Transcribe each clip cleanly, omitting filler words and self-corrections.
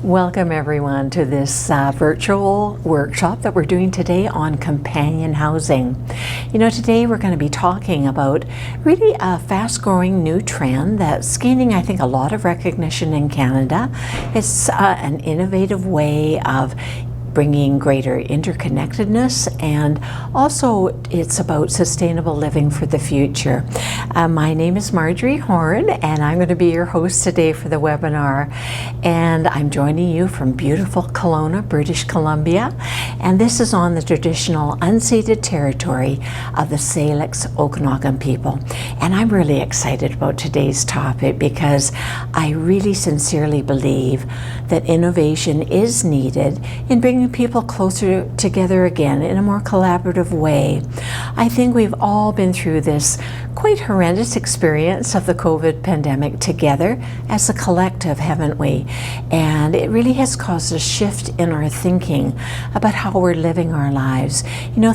Welcome everyone to this virtual workshop that we're doing today on companion housing. Today we're going to be talking about really a fast-growing new trend that's gaining, I think, a lot of recognition in Canada. It's an innovative way of bringing greater interconnectedness, and also it's about sustainable living for the future. My name is Marjorie Horn, and I'm going to be your host today for the webinar. And I'm joining you from beautiful Kelowna, British Columbia. And this is on the traditional unceded territory of the Salix Okanagan people. And I'm really excited about today's topic because I really sincerely believe that innovation is needed in bringing people closer together again in a more collaborative way. I think we've all been through this quite horrendous experience of the COVID pandemic together as a collective, haven't we? And it really has caused a shift in our thinking about how we're living our lives.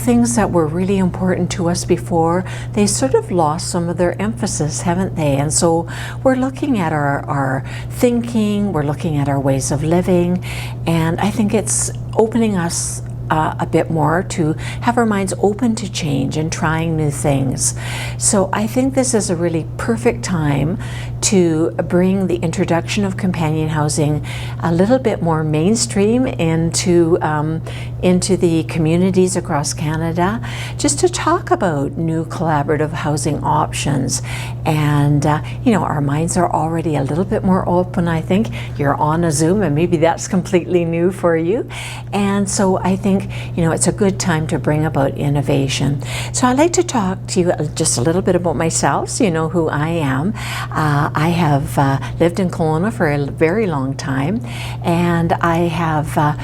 Things that were really important to us before, they sort of lost some of their emphasis, haven't they? And so we're looking at our thinking, we're looking at our ways of living, and I think it's opening us a bit more to have our minds open to change and trying new things. So I think this is a really perfect time to bring the introduction of companion housing a little bit more mainstream into the communities across Canada, just to talk about new collaborative housing options. And our minds are already a little bit more open. I think you're on a Zoom, and maybe that's completely new for you. And so I think it's a good time to bring about innovation. So I'd like to talk to you just a little bit about myself, so you know who I am. I have lived in Kelowna for a very long time, and I have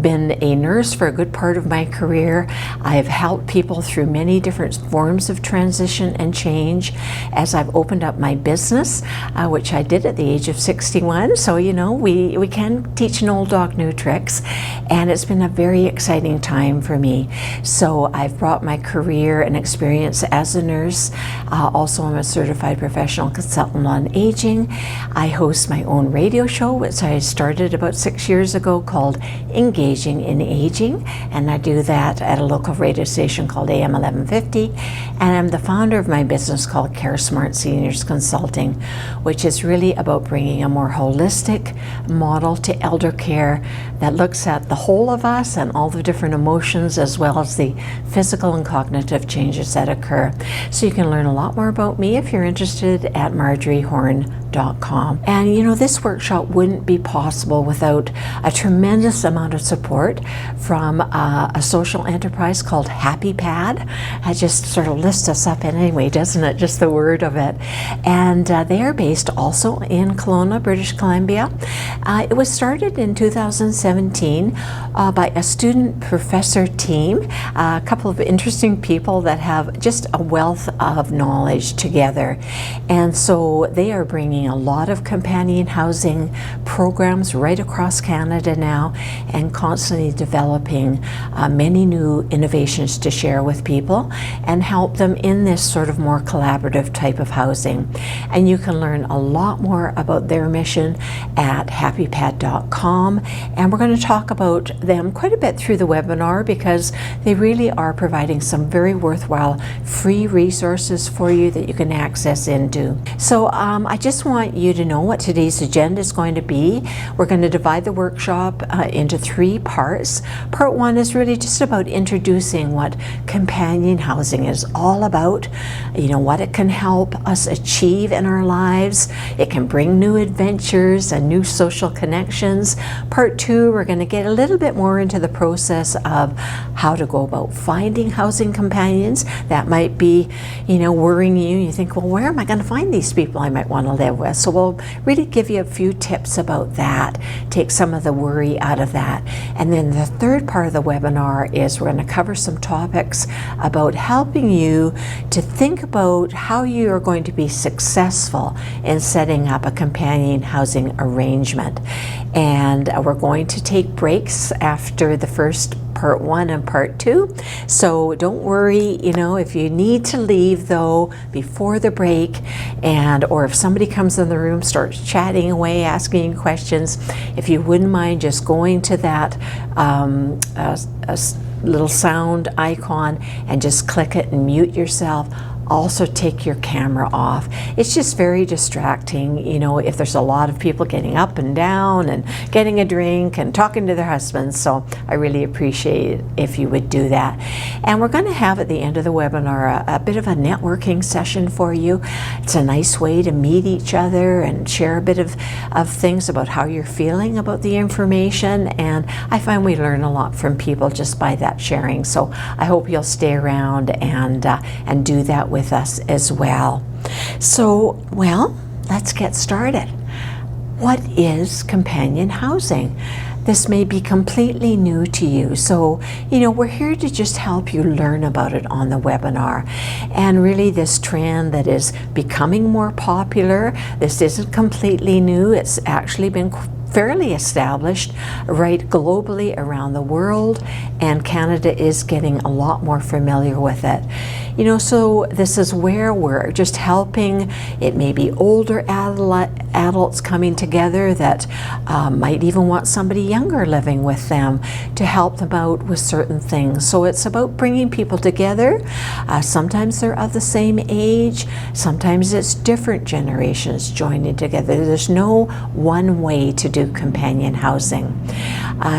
been a nurse for a good part of my career. I've helped people through many different forms of transition and change as I've opened up my business, which I did at the age of 61. So, we can teach an old dog new tricks, and it's been a very exciting time for me. So I've brought my career and experience as a nurse. Also, I'm a certified professional consultant on aging. I host my own radio show, which I started about 6 years ago, called Engaging in Aging, and I do that at a local radio station called AM 1150, and I'm the founder of my business called Care Smart Seniors Consulting, which is really about bringing a more holistic model to elder care that looks at the whole of us and all the different emotions, as well as the physical and cognitive changes that occur. So you can learn a lot more about me if you're interested at marjoriehorn.com. And this workshop wouldn't be possible without a tremendous amount of support from a social enterprise called HappyPad. It just sort of lifts us up anyway, doesn't it? Just the word of it. And they are based also in Kelowna, British Columbia. It was started in 2017 by a student professor team, a couple of interesting people that have just a wealth of knowledge together. And so they are bringing a lot of companion housing programs right across Canada now, and constantly developing many new innovations to share with people and help them in this sort of more collaborative type of housing. And you can learn a lot more about their mission at happypad.com, and we're going to talk about them quite a bit through the webinar because they really are providing some very worthwhile free resources for you that you can access into. So I just want you to know what today's agenda is going to be. We're going to divide the workshop into 3 parts. Part 1 is really just about introducing what companion housing is all about, what it can help us achieve in our lives. It can bring new adventures and new social connections. Part 2, we're going to get a little bit more into the process of how to go about finding housing companions. That might be, worrying you. You think, well, where am I going to find these people I might want to live with? So we'll really give you a few tips about that, take some of the worry out of that. And then the third part of the webinar is we're going to cover some topics about helping you to think about how you are going to be successful in setting up a companion housing arrangement. And we're going to take breaks after the first part 1 and part 2. So don't worry, if you need to leave though before the break, or if somebody comes comes in the room, starts chatting away, asking you questions, if you wouldn't mind just going to that little sound icon and just click it and mute yourself. Also take your camera off. It's just very distracting, you know, if there's a lot of people getting up and down and getting a drink and talking to their husbands. So I really appreciate it if you would do that. And we're going to have at the end of the webinar a bit of a networking session for you. It's a nice way to meet each other and share a bit of things about how you're feeling about the information. And I find we learn a lot from people just by that sharing. So I hope you'll stay around and do that with us as well. So, well, let's get started. What is companion housing? This may be completely new to you, so you know, we're here to just help you learn about it on the webinar. And really, this trend that is becoming more popular, this isn't completely new. It's actually been fairly established right globally around the world, and Canada is getting a lot more familiar with it. You know, so this is where we're just helping. It may be older adults coming together that might even want somebody younger living with them to help them out with certain things. So it's about bringing people together. Sometimes they're of the same age, sometimes it's different generations joining together. There's no one way to do companion housing.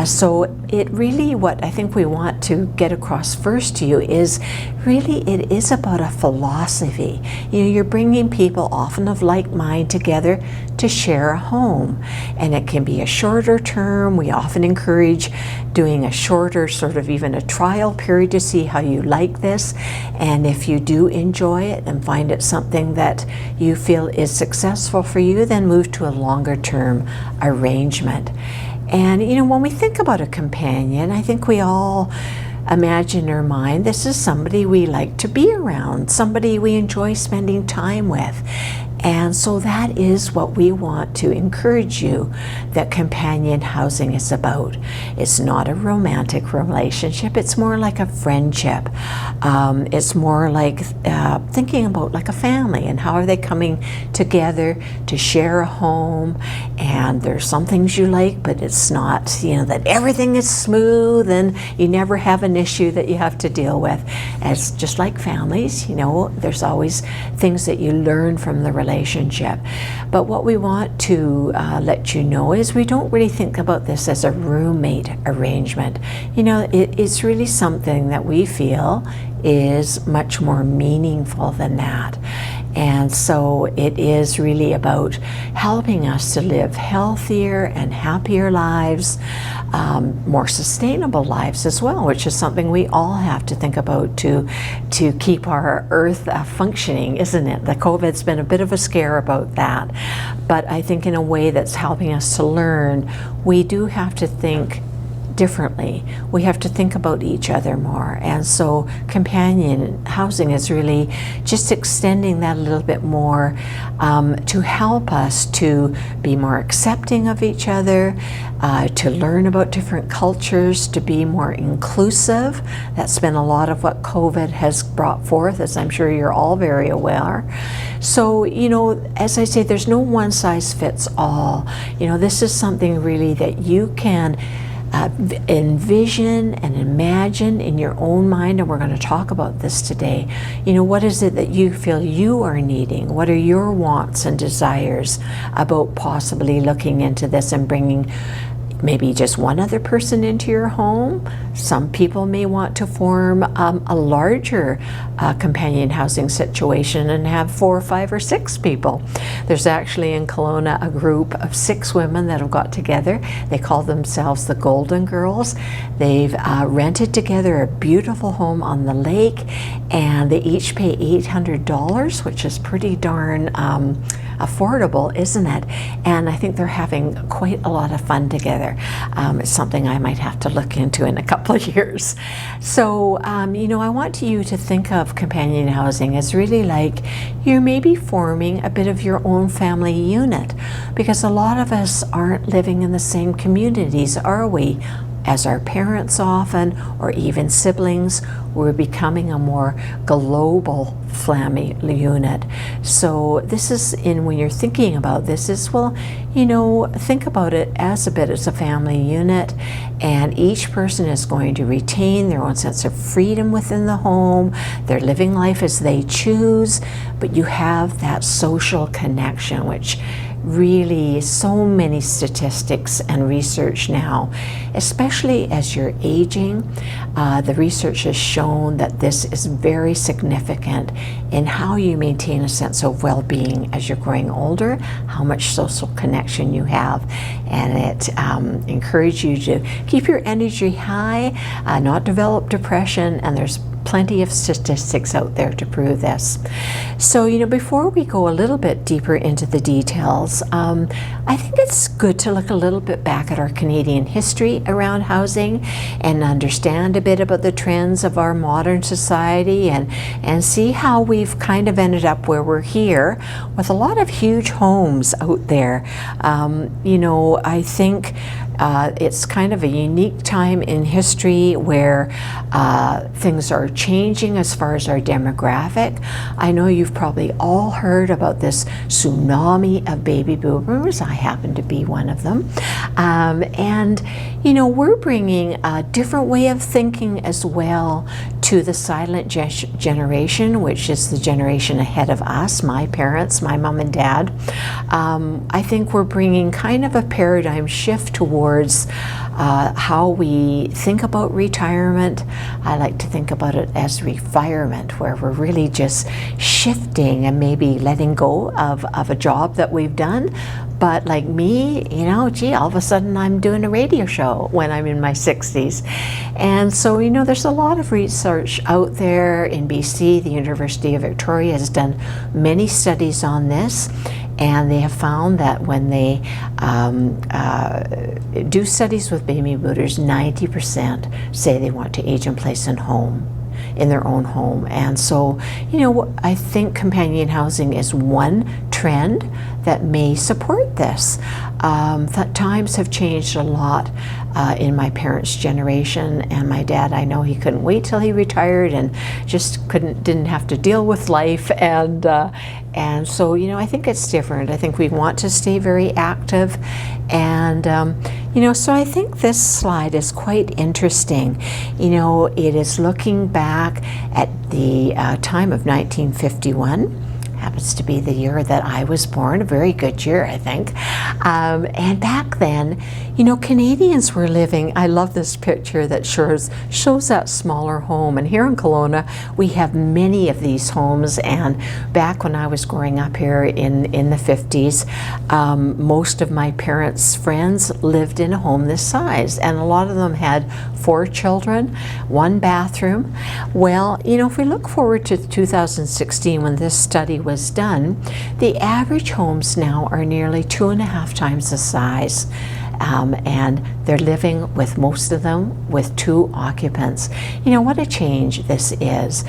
So it really, what I think we want to get across first to you is really it is about a philosophy. You know, you're bringing people often of like mind together to share a home, and it can be a shorter term. We often encourage doing a shorter, sort of even a trial period to see how you like this, and if you do enjoy it and find it something that you feel is successful for you, then move to a longer term arrangement. And you know, when we think about a companion, I think we all imagine in our mind this is somebody we like to be around, somebody we enjoy spending time with. And so that is what we want to encourage you that companion housing is about. It's not a romantic relationship, it's more like a friendship. It's more like thinking about like a family and how are they coming together to share a home, and there's some things you like, but it's not, you know, that everything is smooth and you never have an issue that you have to deal with. It's just like families, you know, there's always things that you learn from the relationship. But what we want to let you know is we don't really think about this as a roommate arrangement. You know, it's really something that we feel is much more meaningful than that. And so it is really about helping us to live healthier and happier lives, more sustainable lives as well, which is something we all have to think about to keep our earth functioning, isn't it? The COVID's been a bit of a scare about that. But I think in a way that's helping us to learn, we do have to think differently. We have to think about each other more. And so companion housing is really just extending that a little bit more to help us to be more accepting of each other, to learn about different cultures, to be more inclusive. That's been a lot of what COVID has brought forth, as I'm sure you're all very aware. So, you know, as I say, there's no one size fits all. You know, this is something really that you can envision and imagine in your own mind, and we're going to talk about this today. You know, what is it that you feel you are needing? What are your wants and desires about possibly looking into this and bringing maybe just one other person into your home? Some people may want to form a larger companion housing situation and have 4 or 5 or 6 people. There's actually in Kelowna a group of 6 women that have got together. They call themselves the Golden Girls. They've rented together a beautiful home on the lake, and they each pay $800, which is pretty darn affordable, isn't it? And I think they're having quite a lot of fun together. It's something I might have to look into in a couple of years. So, you know, I want you to think of companion housing as really like you may be forming a bit of your own family unit, because a lot of us aren't living in the same communities, are we? as our parents often, or even siblings, we're becoming a more global family unit. So this is, when you're thinking about this, is, well, think about it as a bit as a family unit, and each person is going to retain their own sense of freedom within the home. They're living life as they choose, but you have that social connection, which really, so many statistics and research now, especially as you're aging, the research has shown that this is very significant in how you maintain a sense of well-being as you're growing older, how much social connection you have, and it encourages you to keep your energy high, not develop depression, and there's plenty of statistics out there to prove this. So, before we go a little bit deeper into the details, I think it's good to look a little bit back at our Canadian history around housing and understand a bit about the trends of our modern society, and see how we've kind of ended up where we're here with a lot of huge homes out there. I think it's kind of a unique time in history where things are changing as far as our demographic. I know you've probably all heard about this tsunami of baby boomers. I happen to be one of them. And we're bringing a different way of thinking as well to the silent generation, which is the generation ahead of us, my parents, my mom and dad. I think we're bringing kind of a paradigm shift towards how we think about retirement. I like to think about it as refirement, where we're really just shifting and maybe letting go of a job that we've done. But like me, all of a sudden I'm doing a radio show when I'm in my 60s. And so, there's a lot of research out there in BC. The University of Victoria has done many studies on this, and they have found that when they do studies with baby boomers, 90% say they want to age in place in their own home. And so, I think companion housing is one trend that may support this. That times have changed a lot in my parents' generation, and my dad, I know he couldn't wait till he retired and just didn't have to deal with life, and so I think it's different. I think we want to stay very active, and so I think this slide is quite interesting. It is looking back at the time of 1951. Happens to be the year that I was born, a very good year, I think. And back then, Canadians were living, I love this picture that shows that smaller home. And here in Kelowna, we have many of these homes. And back when I was growing up here in the 50s, most of my parents' friends lived in a home this size. And a lot of them had 4 children, 1 bathroom. Well, if we look forward to 2016, when this study was done, the average homes now are nearly 2.5 times the size. And they're living with, most of them, with 2 occupants. What a change this is.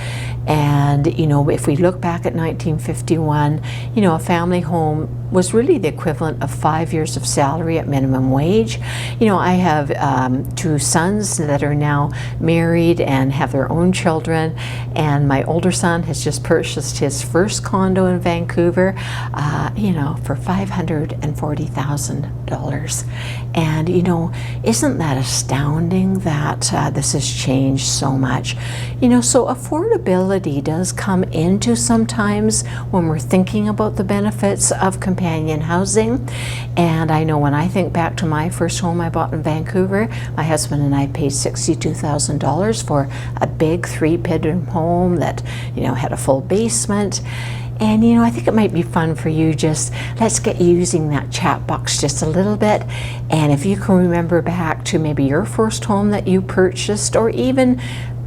And, if we look back at 1951, a family home was really the equivalent of 5 years of salary at minimum wage. I have 2 sons that are now married and have their own children, and my older son has just purchased his first condo in Vancouver, for $540,000. And, isn't that astounding that this has changed so much? So affordability does come into sometimes when we're thinking about the benefits of companion housing. And I know when I think back to my first home I bought in Vancouver, my husband and I paid $62,000 for a big 3-bedroom home that, had a full basement. And I think it might be fun for you, let's get using that chat box just a little bit. And if you can remember back to maybe your first home that you purchased, or even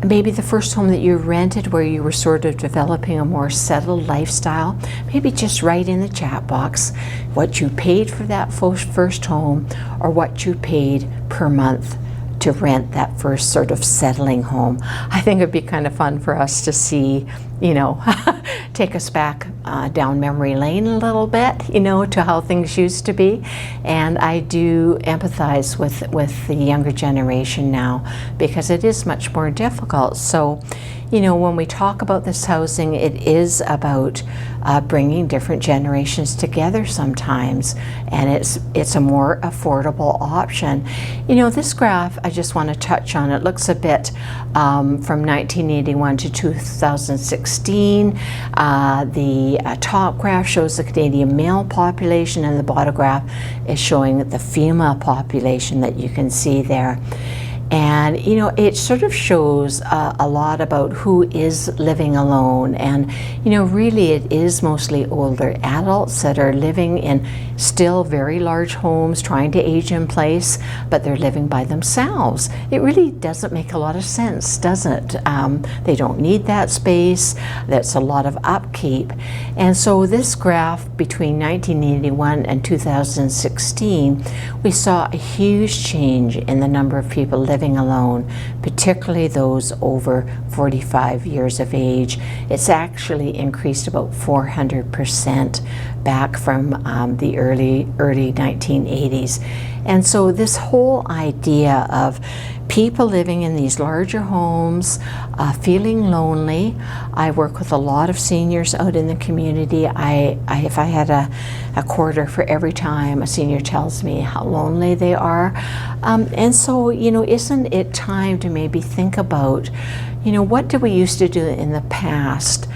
maybe the first home that you rented where you were sort of developing a more settled lifestyle, maybe just write in the chat box what you paid for that first home, or what you paid per month to rent that first sort of settling home. I think it'd be kind of fun for us to see, take us back down memory lane a little bit, you know, to how things used to be. And I do empathize with the younger generation now, because it is much more difficult. So, you know, when we talk about this housing, it is about bringing different generations together sometimes, and it's a more affordable option. You know, this graph, I just want to touch on. It looks a bit from 1981 to 2016. The top graph shows the Canadian male population, and the bottom graph is showing the female population that you can see there. And, you know, it sort of shows a lot about who is living alone. And, you know, really it is mostly older adults that are living in still very large homes, trying to age in place, but they're living by themselves. It really doesn't make a lot of sense, does it? They don't need that space. That's a lot of upkeep. And so this graph between 1981 and 2016, we saw a huge change in the number of people living alone, particularly those over 45 years of age. It's actually increased about 400% back from the early 1980s. And so this whole idea of people living in these larger homes, feeling lonely. I work with a lot of seniors out in the community. If I had a quarter for every time a senior tells me how lonely they are. And so, you know, isn't it time to maybe think about, you know, what did we used to do in the past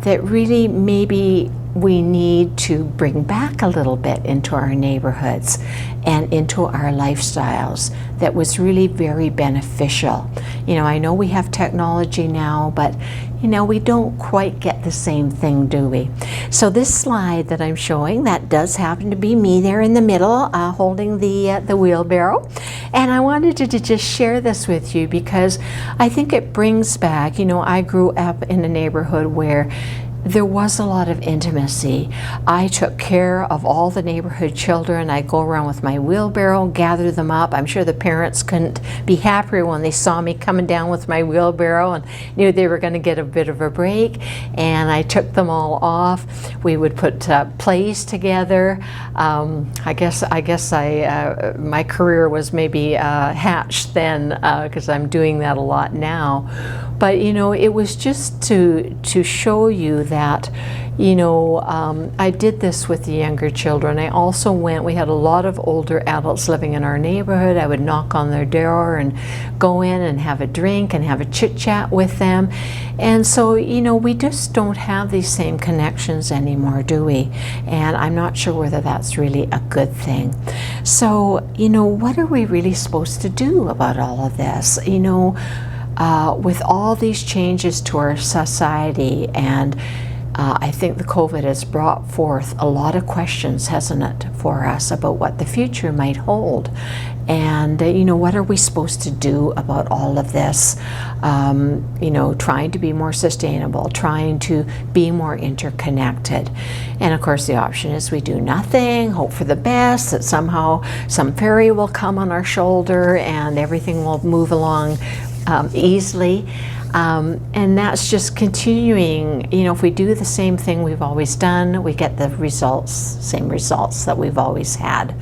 that really maybe we need to bring back a little bit into our neighborhoods and into our lifestyles that was really very beneficial. You know, I know we have technology now, but you know, we don't quite get the same thing, do we? So this slide that I'm showing, that does happen to be me there in the middle, holding the wheelbarrow. And I wanted to just share this with you because I think it brings back, you know, I grew up in a neighborhood where there was a lot of intimacy. I took care of all the neighborhood children. I'd go around with my wheelbarrow, gather them up. I'm sure the parents couldn't be happier when they saw me coming down with my wheelbarrow and knew they were going to get a bit of a break. And I took them all off. We would put plays together. I guess my career was maybe hatched then because I'm doing that a lot now. But you know, it was just to show you that, you know, I did this with the younger children. I also we had a lot of older adults living in our neighborhood. I would knock on their door and go in and have a drink and have a chit chat with them. And so, you know, we just don't have these same connections anymore, do we? And I'm not sure whether that's really a good thing. So, you know, what are we really supposed to do about all of this? You know, with all these changes to our society, and I think the COVID has brought forth a lot of questions, hasn't it, for us about what the future might hold. And, you know, what are we supposed to do about all of this? You know, trying to be more sustainable, trying to be more interconnected. And of course, the option is we do nothing, hope for the best, that somehow some fairy will come on our shoulder and everything will move along easily. And that's just continuing. You know, if we do the same thing we've always done, we get the same results that we've always had.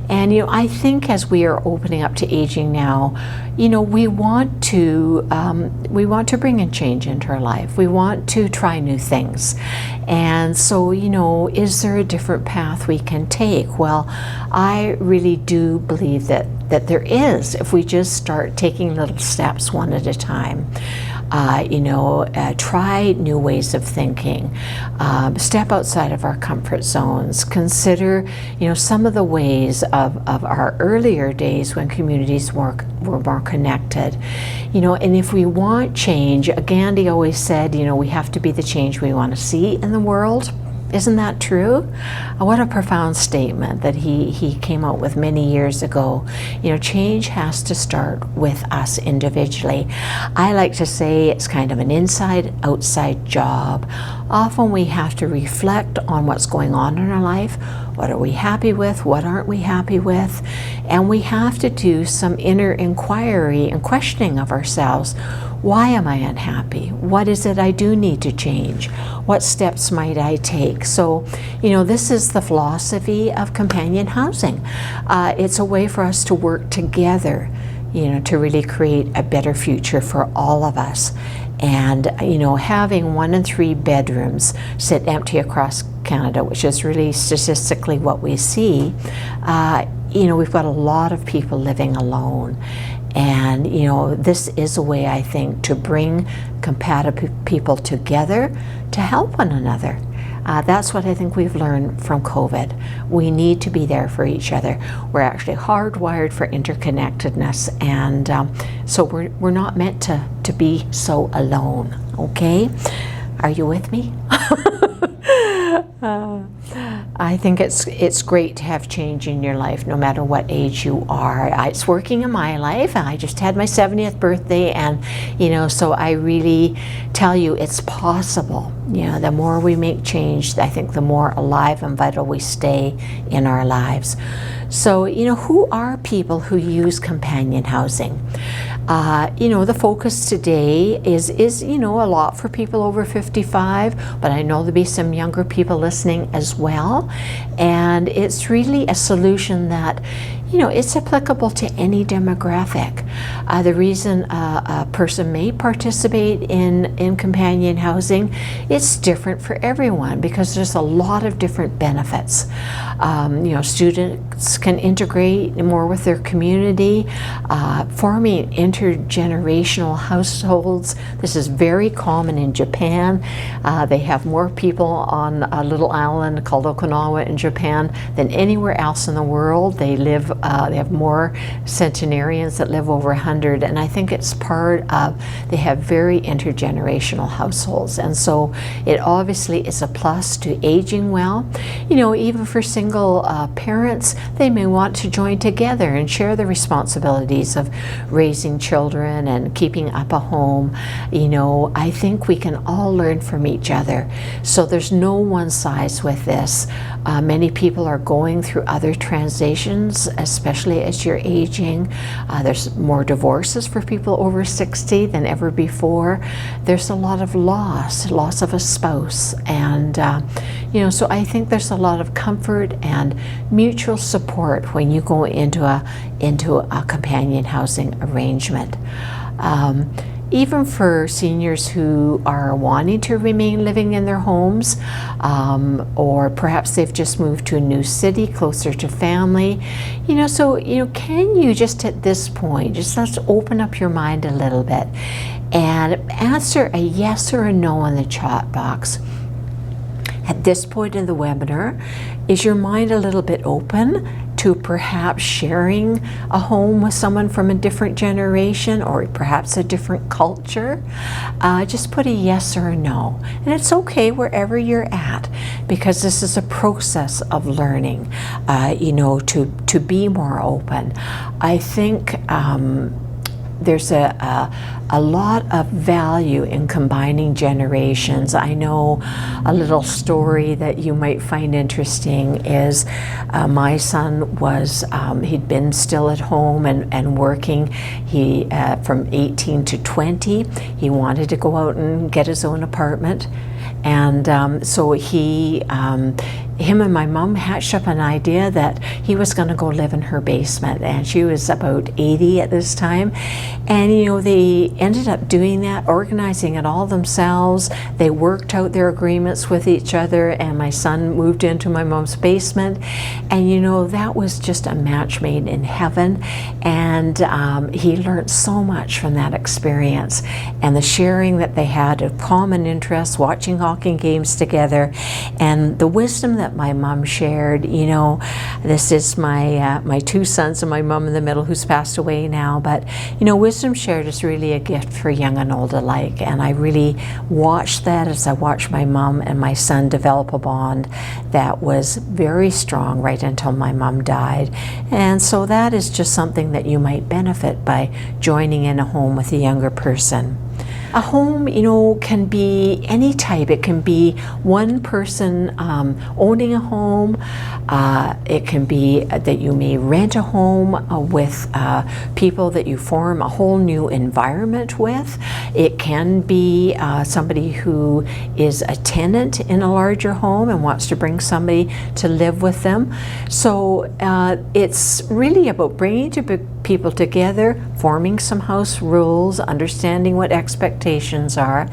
And, you know, I think as we are opening up to aging now, you know, we want to bring in change into our life. We want to try new things. And so, you know, is there a different path we can take? Well, I really do believe that there is, if we just start taking little steps one at a time. You know, try new ways of thinking, step outside of our comfort zones, consider, you know, some of the ways of our earlier days when communities were more connected. You know, and if we want change, Gandhi always said, you know, we have to be the change we want to see in the world. Isn't that true? What a profound statement that he came out with many years ago. You know, change has to start with us individually. I like to say it's kind of an inside-outside job. Often we have to reflect on what's going on in our life. What are we happy with? What aren't we happy with? And we have to do some inner inquiry and questioning of ourselves. Why am I unhappy? What is it I do need to change? What steps might I take? So, this is the philosophy of companion housing. It's a way for us to work together, to really create a better future for all of us. And, having 1 and 3 bedrooms sit empty across Canada, which is really statistically what we see, we've got a lot of people living alone. And, this is a way, I think, to bring compatible people together to help one another. That's what I think we've learned from COVID. We need to be there for each other. We're actually hardwired for interconnectedness, and so we're not meant to be so alone, okay? Are you with me? I think it's great to have change in your life, no matter what age you are. It's working in my life. I just had my 70th birthday, and so I really tell you it's possible. The more we make change, I think the more alive and vital we stay in our lives. So, who are people who use companion housing? The focus today is a lot for people over 55, but I know there'll be some younger people listening as well. And it's really a solution that, it's applicable to any demographic. The reason a person may participate in companion housing, it's different for everyone because there's a lot of different benefits. Students can integrate more with their community, forming intergenerational households. This is very common in Japan. They have more people on a little island called Okinawa in Japan than anywhere else in the world. They have more centenarians that live over 100, and I think it's part of, they have very intergenerational households, and so it obviously is a plus to aging well. Even for single parents, they may want to join together and share the responsibilities of raising children and keeping up a home. I think we can all learn from each other. So there's no one size with this. Many people are going through other transitions, especially as you're aging. There's more divorces for people over 60 than ever before. There's a lot of loss of a spouse, and so I think there's a lot of comfort and mutual support when you go into a companion housing arrangement. Even for seniors who are wanting to remain living in their homes, or perhaps they've just moved to a new city closer to family, can you just at this point, let's open up your mind a little bit and answer a yes or a no in the chat box. At this point in the webinar, is your mind a little bit open to perhaps sharing a home with someone from a different generation or perhaps a different culture? Just put a yes or a no. And it's okay wherever you're at, because this is a process of learning, to be more open. I think there's a lot of value in combining generations. I know a little story that you might find interesting is my son was, he'd been still at home and working. He, from 18 to 20, he wanted to go out and get his own apartment. And so him and my mom hatched up an idea that he was going to go live in her basement, and she was about 80 at this time. And they ended up doing that, organizing it all themselves. They worked out their agreements with each other, and my son moved into my mom's basement. And that was just a match made in heaven. And he learned so much from that experience, and the sharing that they had of common interests, watching hockey games together, and the wisdom that my mom shared. This is my two sons and my mom in the middle, who's passed away now, but wisdom shared is really a gift for young and old alike, and I really watched that as I watched my mom and my son develop a bond that was very strong right until my mom died. And so that is just something that you might benefit by joining in a home with a younger person. A home, you know, can be any type. It can be one person owning a home. It can be that you may rent a home with people that you form a whole new environment with. It can be somebody who is a tenant in a larger home and wants to bring somebody to live with them. So it's really about bringing people together, forming some house rules, understanding what expectations are,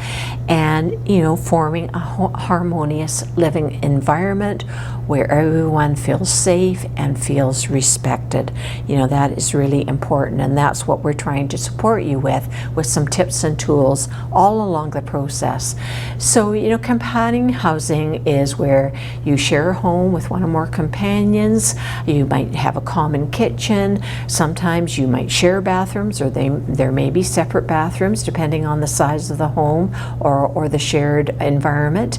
and, you know, forming a harmonious living environment where everyone feels safe and feels respected. You know, that is really important, and that's what we're trying to support you with some tips and tools all along the process. So, you know, companion housing is where you share a home with one or more companions. You might have a common kitchen. Sometimes you might share bathrooms, or there may be separate bathrooms depending on the size of the home or the shared environment.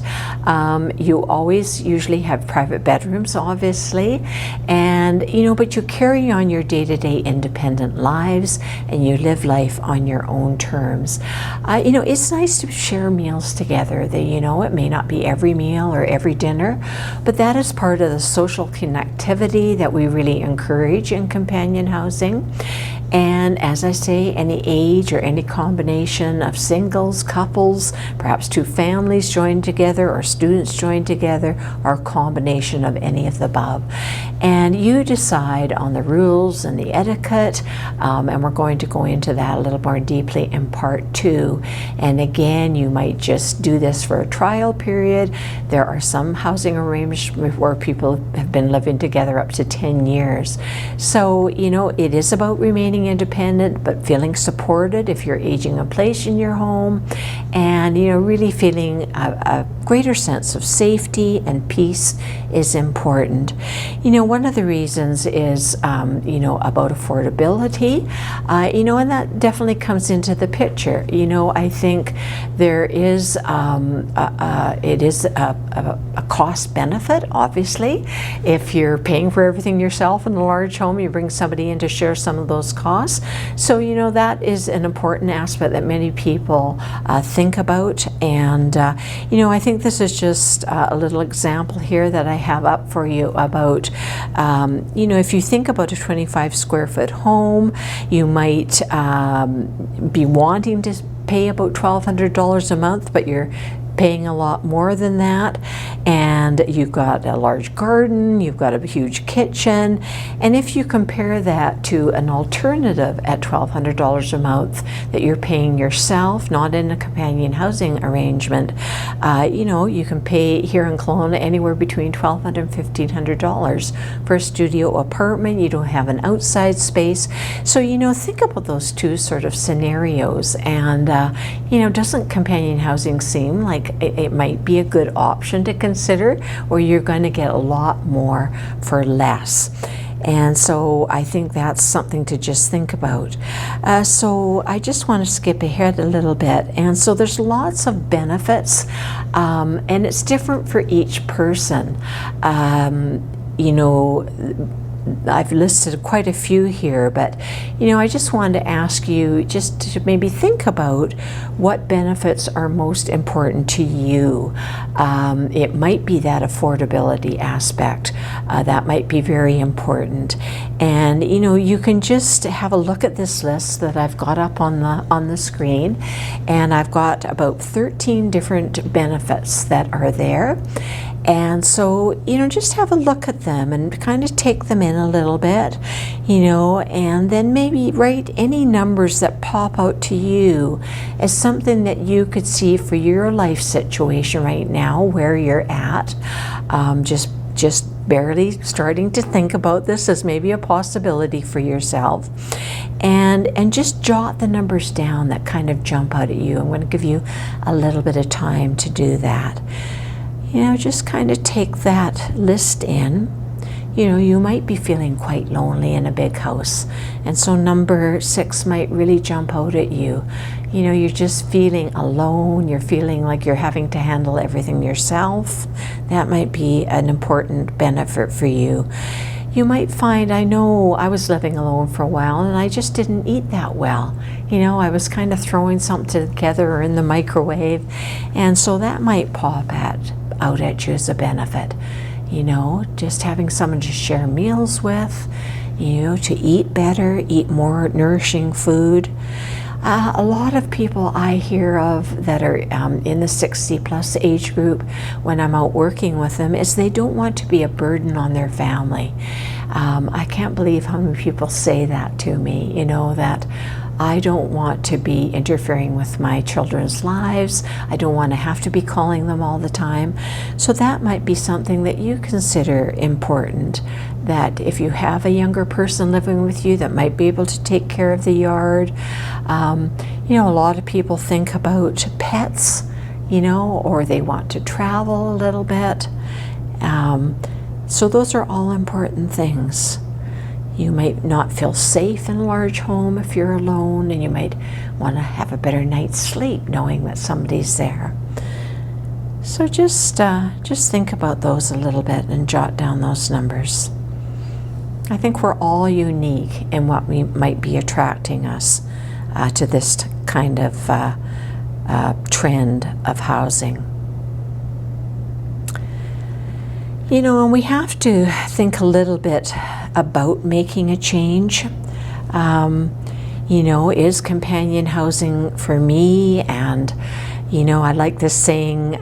You always usually have private bedrooms, obviously, and, you know, but you carry on your day-to-day independent lives and you live life on your own terms. You know, it's nice to share meals together. You know, it may not be every meal or every dinner, but that is part of the social connectivity that we really encourage in companion housing. And as I say, any age or any combination of singles, couples, perhaps two families joined together, or students joined together, or a combination of any of the above. And you decide on the rules and the etiquette, and we're going to go into that a little more deeply in part 2. And again, you might just do this for a trial period. There are some housing arrangements where people have been living together up to 10 years. So, you know, it is about remaining independent but feeling supported if you're aging in place in your home, and, you know, really feeling a greater sense of safety and peace is important. You know, one of the reasons is you know, about affordability, you know, and that definitely comes into the picture. You know, I think there is it is a cost benefit, obviously. If you're paying for everything yourself in a large home, you bring somebody in to share some of those costs. So, you know, that is an important aspect that many people think about. And, you know, I think this is just a little example here that I have up for you about, you know, if you think about a 25 square foot home, you might be wanting to pay about $1,200 a month, but you're paying a lot more than that, and you've got a large garden, you've got a huge kitchen, and if you compare that to an alternative at $1,200 a month that you're paying yourself, not in a companion housing arrangement, you know, you can pay here in Kelowna anywhere between $1,200 and $1,500 for a studio apartment. You don't have an outside space. So, you know, think about those two sort of scenarios, and you know, doesn't companion housing seem like it might be a good option to consider, where you're going to get a lot more for less? And so I think that's something to just think about. So I just want to skip ahead a little bit. And so there's lots of benefits, and it's different for each person. You know, I've listed quite a few here, but, you know, I just wanted to ask you just to maybe think about what benefits are most important to you. It might be that affordability aspect that might be very important, and, you know, you can just have a look at this list that I've got up on the screen, and I've got about 13 different benefits that are there. And so, you know, just have a look at them and kind of take them in a little bit, you know, and then maybe write any numbers that pop out to you as something that you could see for your life situation right now, where you're at. Just barely starting to think about this as maybe a possibility for yourself. And just jot the numbers down that kind of jump out at you. I'm going to give you a little bit of time to do that. You know, just kind of take that list in. You know, you might be feeling quite lonely in a big house, and so number 6 might really jump out at you. You know, you're just feeling alone, you're feeling like you're having to handle everything yourself. That might be an important benefit for you. you might find, I know I was living alone for a while and I just didn't eat that well. I was kind of throwing something together or in the microwave, and so that might pop out at you as a benefit. Just having someone to share meals with, to eat better, eat more nourishing food. A lot of people I hear of that are in the 60 plus age group, when I'm out working with them, is they don't want to be a burden on their family. I can't believe how many people say that to me, that I don't want to be interfering with my children's lives. I don't want to have to be calling them all the time. So that might be something that you consider important, that if you have a younger person living with you that might be able to take care of the yard. A lot of people think about pets, or they want to travel a little bit. So those are all important things. You might not feel safe in a large home if you're alone, and you might want to have a better night's sleep knowing that somebody's there. So just think about those a little bit and jot down those numbers. I think we're all unique in what we might be attracting us to this kind of trend of housing. And we have to think a little bit about making a change. Is companion housing for me? And, I like this saying,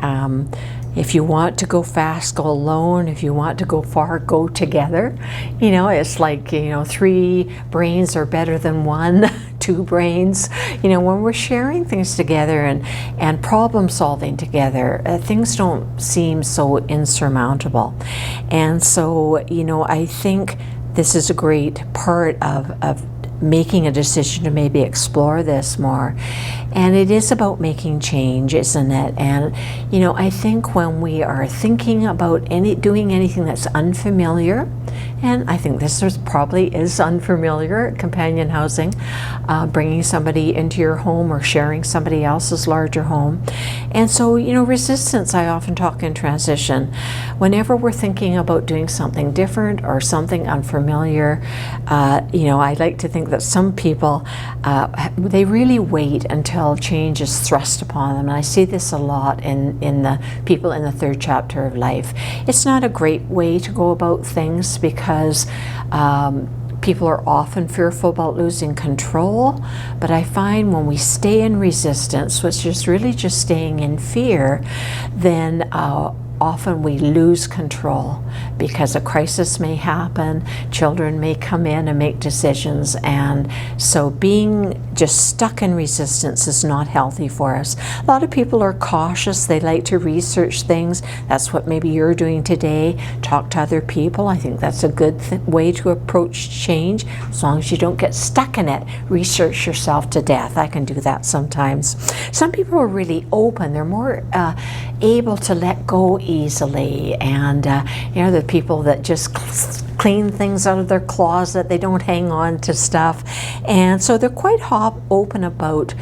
if you want to go fast, go alone. If you want to go far, go together. It's like, 3 brains are better than 1, 2 brains. When we're sharing things together and problem solving together, things don't seem so insurmountable. And so, I think this is a great part of making a decision to maybe explore this more. And it is about making change, isn't it? And, I think when we are thinking about doing anything that's unfamiliar, and I think this probably is unfamiliar, companion housing, bringing somebody into your home or sharing somebody else's larger home. And so, resistance, I often talk in transition. Whenever we're thinking about doing something different or something unfamiliar, I like to think that some people, they really wait until change is thrust upon them. And I see this a lot in the people in the 3rd chapter of life. It's not a great way to go about things, because people are often fearful about losing control. But I find when we stay in resistance, which is really just staying in fear, then often we lose control, because a crisis may happen, children may come in and make decisions, and so being just stuck in resistance is not healthy for us. A lot of people are cautious, they like to research things. That's what maybe you're doing today. Talk to other people. I think that's a good way to approach change, as long as you don't get stuck in it. Research yourself to death. I can do that sometimes. Some people are really open, they're more able to let go easily, and the people that just clean things out of their closet, they don't hang on to stuff, and so they're quite open about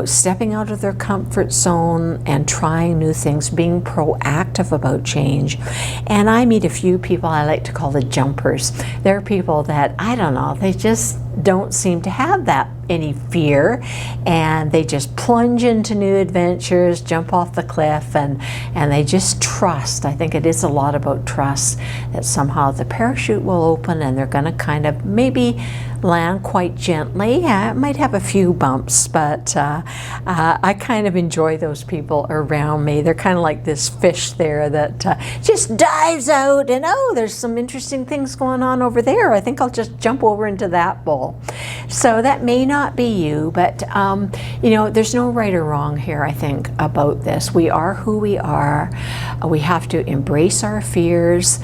stepping out of their comfort zone and trying new things, being proactive about change. And I meet a few people I like to call the jumpers. They're people that, I don't know, they just don't seem to have any fear, and they just plunge into new adventures, jump off the cliff, and they just trust. I think it is a lot about trust, that somehow the parachute will open and they're going to kind of maybe land quite gently. It might have a few bumps, but I kind of enjoy those people around me. They're kind of like this fish there that just dives out, and there's some interesting things going on over there. I think I'll just jump over into that bowl. So that may not be you, but there's no right or wrong here, I think, about this. We are who we are. We have to embrace our fears.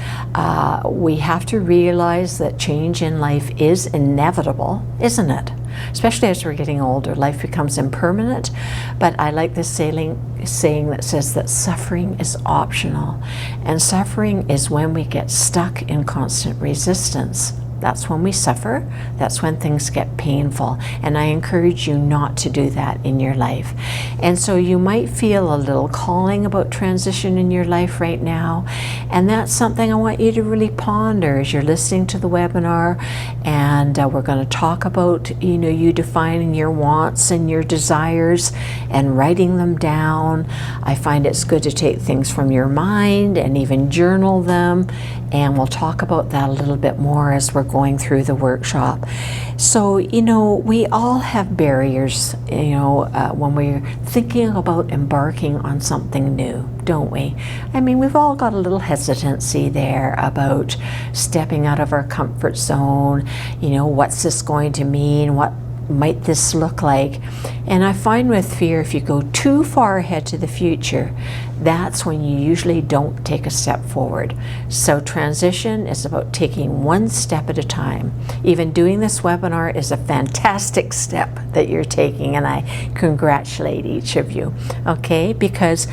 We have to realize that change in life is inevitable, isn't it? Especially as we're getting older, life becomes impermanent. But I like this saying that says that suffering is optional. And suffering is when we get stuck in constant resistance. That's when we suffer. That's when things get painful. And I encourage you not to do that in your life. And so you might feel a little calling about transition in your life right now. And that's something I want you to really ponder as you're listening to the webinar. And we're going to talk about, you defining your wants and your desires and writing them down. I find it's good to take things from your mind and even journal them. And we'll talk about that a little bit more as we're going through the workshop. So, we all have barriers, when we're thinking about embarking on something new, don't we? I mean, we've all got a little hesitancy there about stepping out of our comfort zone. What's this going to mean? What might this look like? And I find with fear, if you go too far ahead to the future, that's when you usually don't take a step forward. So transition is about taking one step at a time. Even doing this webinar is a fantastic step that you're taking, and I congratulate each of you, okay? Because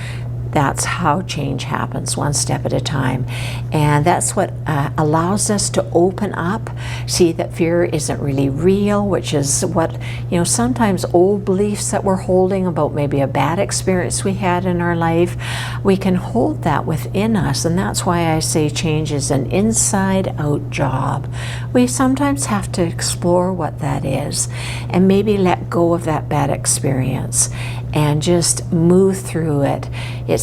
that's how change happens, one step at a time. And that's what allows us to open up, see that fear isn't really real, which is what, sometimes old beliefs that we're holding about maybe a bad experience we had in our life, we can hold that within us. And that's why I say change is an inside-out job. We sometimes have to explore what that is and maybe let go of that bad experience and just move through it.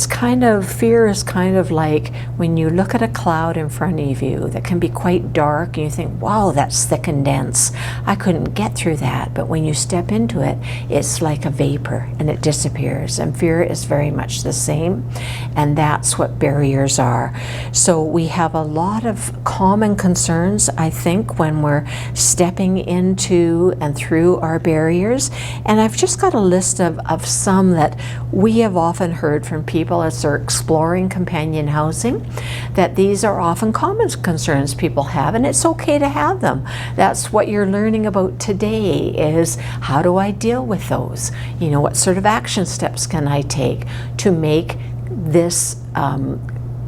Fear is kind of like when you look at a cloud in front of you that can be quite dark and you think, wow, that's thick and dense. I couldn't get through that. But when you step into it, it's like a vapor and it disappears. And fear is very much the same. And that's what barriers are. So we have a lot of common concerns, I think, when we're stepping into and through our barriers. And I've just got a list of some that we have often heard from people as they're exploring companion housing, that these are often common concerns people have, and it's okay to have them. That's what you're learning about today, is how do I deal with those? What sort of action steps can I take to make this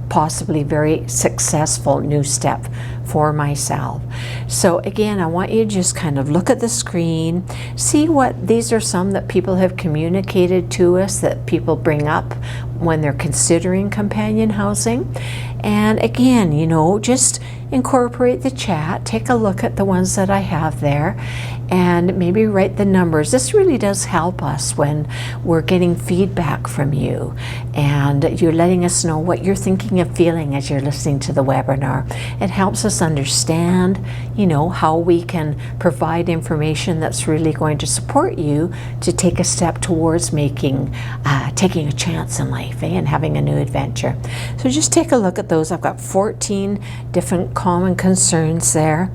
possibly very successful new step for myself. So again, I want you to just kind of look at the screen, see what these are some that people have communicated to us, that people bring up when they're considering companion housing. And again, just incorporate the chat, take a look at the ones that I have there, and maybe write the numbers. This really does help us when we're getting feedback from you and you're letting us know what you're thinking and feeling as you're listening to the webinar. It helps us understand, how we can provide information that's really going to support you to take a step towards taking a chance in life, and having a new adventure. So just take a look at those. I've got 14 different common concerns there,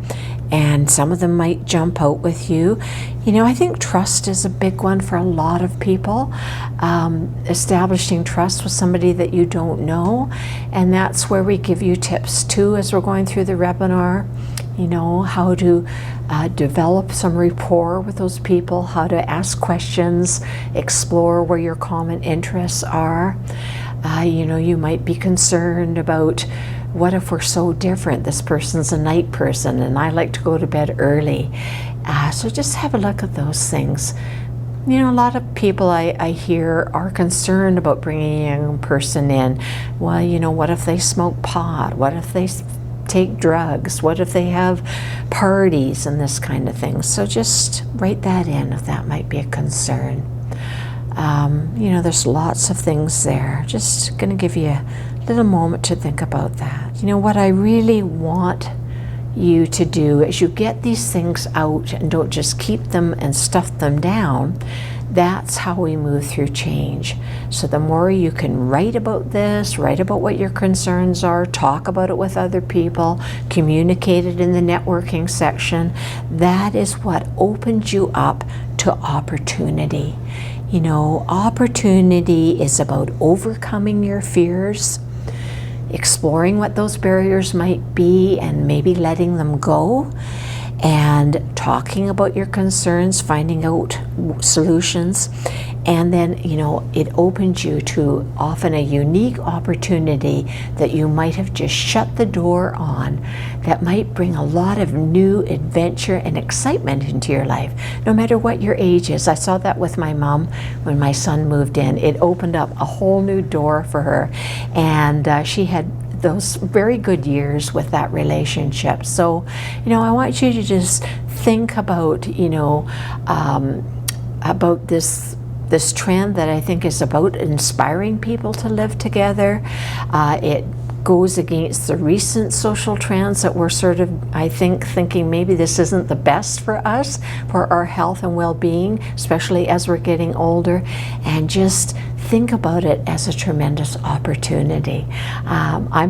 and some of them might jump out with you. I think trust is a big one for a lot of people. Establishing trust with somebody that you don't know, and that's where we give you tips too as we're going through the webinar. How to develop some rapport with those people, how to ask questions, explore where your common interests are. You might be concerned about, what if we're so different? This person's a night person and I like to go to bed early. So just have a look at those things. A lot of people I hear are concerned about bringing a young person in. Well, what if they smoke pot? What if they take drugs? What if they have parties and this kind of thing? So just write that in if that might be a concern. There's lots of things there. Just going to give you a little moment to think about that. What I really want you to do is you get these things out and don't just keep them and stuff them down. That's how we move through change. So the more you can write about this, write about what your concerns are, talk about it with other people, communicate it in the networking section, that is what opens you up to opportunity. Opportunity is about overcoming your fears, exploring what those barriers might be and maybe letting them go, and talking about your concerns, finding out solutions. And then, it opens you to often a unique opportunity that you might have just shut the door on, that might bring a lot of new adventure and excitement into your life, no matter what your age is. I saw that with my mom when my son moved in. It opened up a whole new door for her, and she had those very good years with that relationship. So, I want you to just think about, about this trend that I think is about inspiring people to live together. It goes against the recent social trends that we're sort of, I think, thinking maybe this isn't the best for us, for our health and well-being, especially as we're getting older, and just think about it as a tremendous opportunity.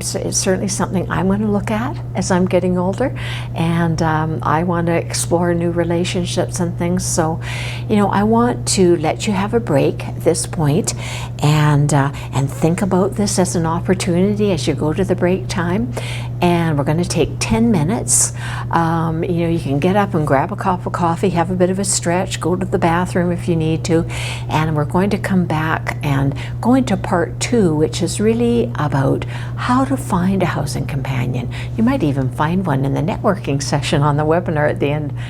It's certainly something I'm going to look at as I'm getting older, and I want to explore new relationships and things. So, I want to let you have a break at this point, and think about this as an opportunity as you go to the break time. And we're going to take 10 minutes. You can get up and grab a cup of coffee, have a bit of a stretch, go to the bathroom if you need to, and we're going to come back and go into part 2, which is really about how to find a housing companion. You might even find one in the networking session on the webinar at the end.